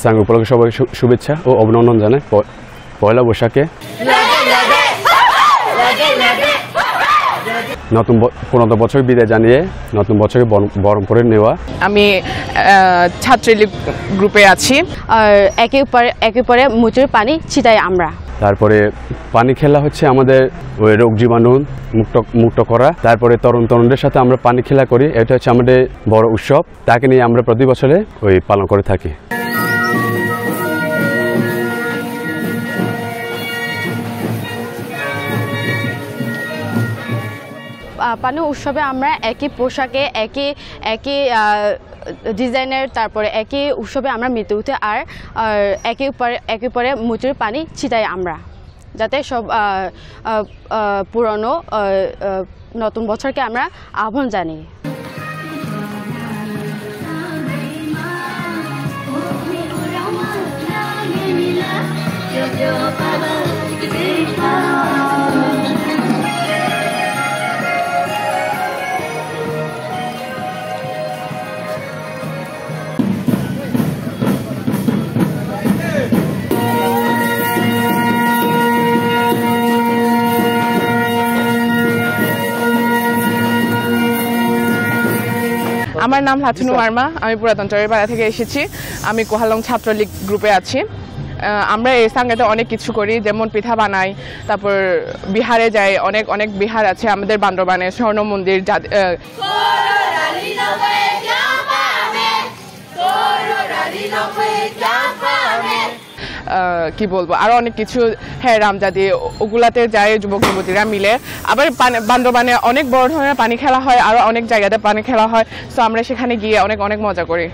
সাং উপলক্ষে সবাই শুভেচ্ছা ও অভিনন্দন জানাই পয়লা বৈশাখে নতুন পুরনো বছর বিদায় জানিয়ে নতুন বছরকে বরণ করে নেওয়া। আমি ছাত্রলীগ গ্রুপে আছি। আর একে পরে মুচুর পানি ছিটাই আমরা। তারপরে পানি খেলা হচ্ছে আমাদের ওই রোগ জীবাণু মুক্ত করা। তারপরে তরুণদের সাথে আমরা পানি খেলা করি, এটা হচ্ছে আমাদের বড় উৎসব, তাকে নিয়ে আমরা প্রতি বছরে ওই পালন করে থাকি। পানি উৎসবে আমরা একই পোশাকে একই ডিজাইনের, তারপরে একই উৎসবে আমরা মেতে উঠি আর একে পরে মুচুর পানি ছিটাই আমরা, যাতে সব পুরনো নতুন বছরকে আমরা আহ্বান জানি। আমার নাম লাচুনু ওয়ার্মা, আমি পুরাতন চরেপাড়া থেকে এসেছি। আমি কোহালং ছাত্রলীগ গ্রুপে আছি। আমরা এই সাঙ্গাতে অনেক কিছু করি, যেমন পিঠা বানাই, তারপর বিহারে যাই, অনেক বিহার আছে আমাদের বান্দরবানে, স্বর্ণ মন্দির, কি বলবো আরো অনেক কিছু, হ্যাঁ রামজাদি, ওগুলাতে যায় যুবক যুবতীরা মিলে। আবার বান্দরবানে অনেক বড় ধরনের পানি খেলা হয়, আরো অনেক জায়গাতে পানি খেলা হয়, তো আমরা সেখানে গিয়ে অনেক মজা করি।